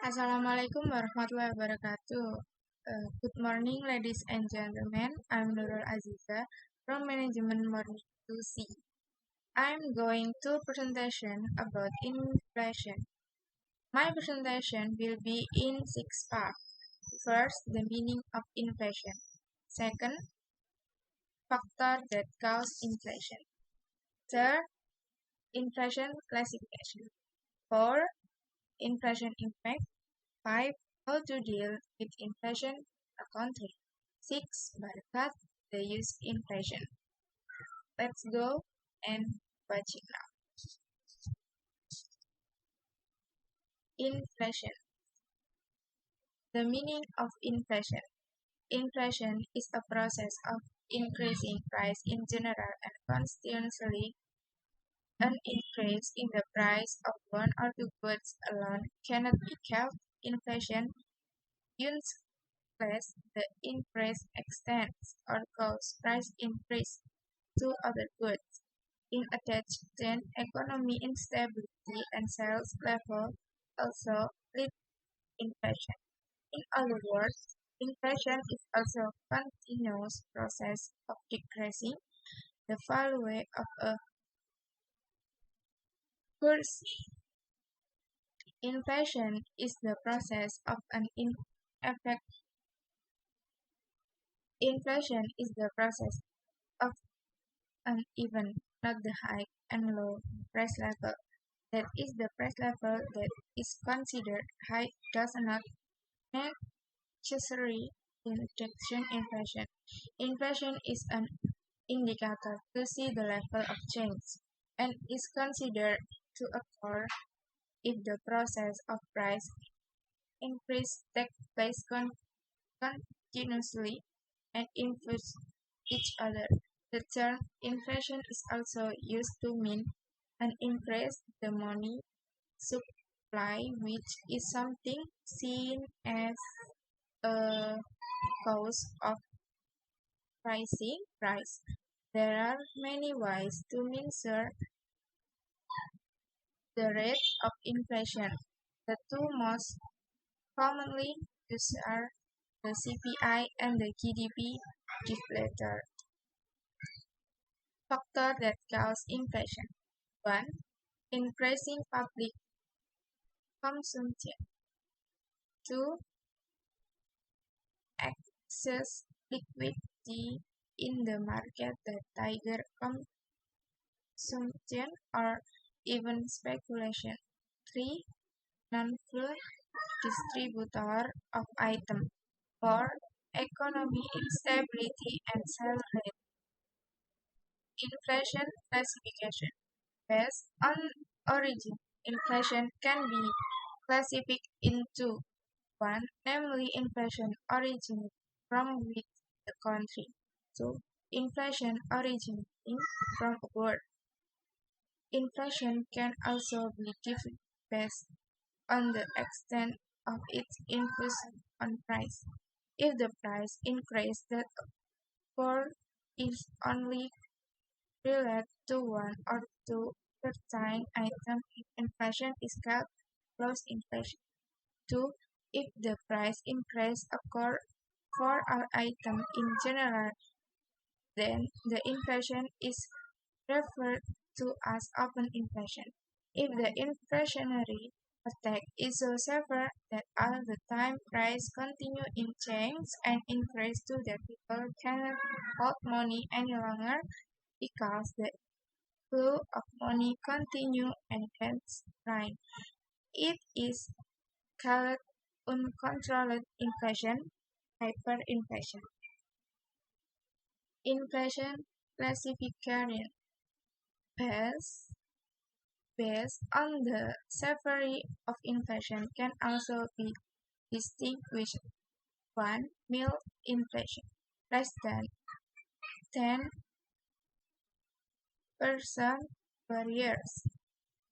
Assalamualaikum warahmatullahi wabarakatuh. Good morning, ladies and gentlemen. I'm Nurul Azizah from Manajemen Morning to C. I'm going to presentation about inflation. My presentation will be in 6 parts. First, the meaning of inflation. Second, factor that cause inflation. Third, inflation classification. 4, inflation impact. 5. How to deal with inflation in a country. 6. Barakat, the use inflation. Let's go and watch it now. Inflation. The meaning of inflation. Inflation is a process of increasing price in general and constantly. An increase in the price of one or two goods alone cannot be called inflation unless the increase extends or causes price increase to other goods. In addition, economic instability and sales level also lead to inflation. In other words, inflation is also a continuous process of decreasing the value of a currency. Inflation is the process of an effect. Inflation is the process of an even, not the high and low price level. That is, the price level that is considered high does not necessarily injection inflation. Inflation is an indicator to see the level of change and is considered to occur if the process of price increase takes place continuously and influence each other. The term inflation is also used to mean an increase in the money supply, which is something seen as a cause of rising price. There are many ways to measure the rate of inflation. The two most commonly used are the CPI and the GDP deflator. Factors that cause inflation. 1. Increasing public consumption. 2. Excess liquidity in the market that trigger consumption or even speculation. 3. Non-fuel distributor of items. 4. Economic instability and sell rate. Inflation classification. Based on origin, inflation can be classified into 1. Namely, inflation originating from within the country. 2. Inflation originating from abroad. Inflation can also be defined based on the extent of its influence on price. If the price increase that occurs is only related to one or two certain items, inflation is called gross inflation. 2. If the price increase occurs for all items in general, then the inflation is referred to as open inflation. If the inflationary attack is so severe that all the time price continue in change and increase to that people cannot hold money any longer because the flow of money continue and hence rise. It is called uncontrolled inflation, hyperinflation. Inflation classification based on the severity of inflation can also be distinguished. 1. Mild inflation, less than 10% per year.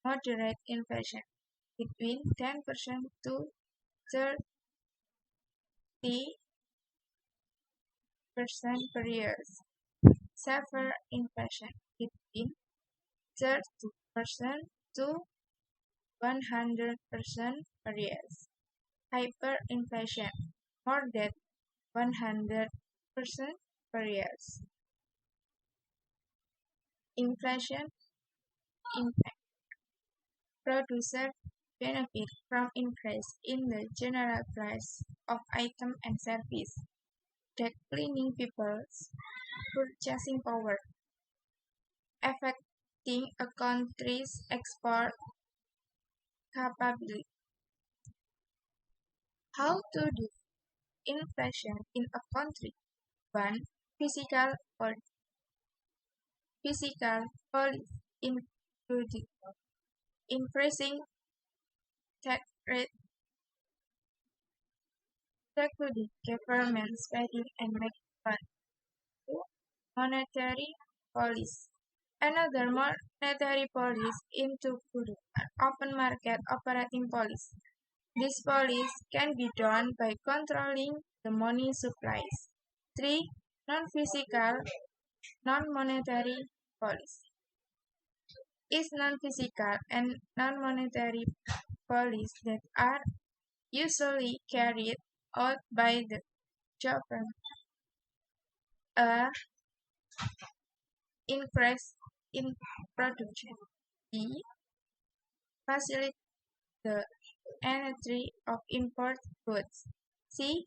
Moderate inflation, between 10% to 30% per year. Severe inflation, between 30% to 100% per year. hyperinflation, more than 100% per year. Inflation impact. Producers benefit from increase in the general price of items and services, declining people's purchasing power, affecting a country's export capability. How to do inflation in a country? 1. Physical or physical policy, including increasing tax rate, including government spending and making fund. 2. Monetary policy. Another monetary policy includes an open market operating policy. This policy can be done by controlling the money supplies. 3. Non-physical, non-monetary policy is non-physical and non-monetary policies that are usually carried out by the government. A. Increase in production. B. Facilitate the entry of import goods. C.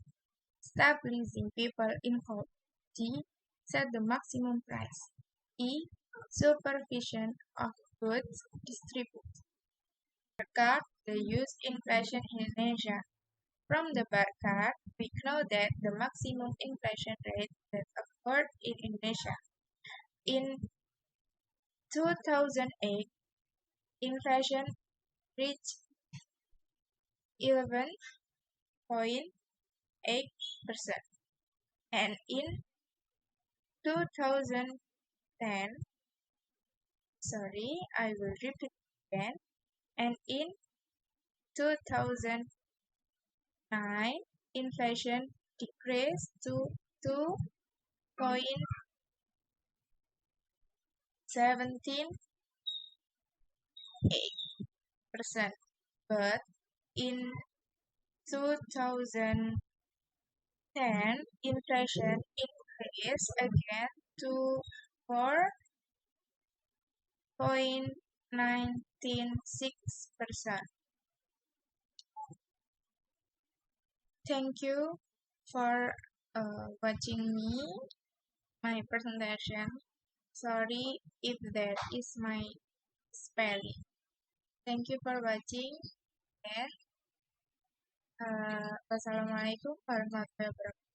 Stabilizing people income. D. Set the maximum price. E. Supervision of goods distribution. Regard the use inflation in Indonesia. From the bar chart, we know that the maximum inflation rate that occurred in Indonesia in 2008, inflation reached 11.8%, and in 2010, I will repeat again, and in 2009, inflation decreased to 2.17%, but in 2010, inflation increased again to 4.96%. Thank you for watching my presentation. Sorry if that is my spelling. Thank you for watching, and wassalamualaikum warahmatullahi wabarakatuh.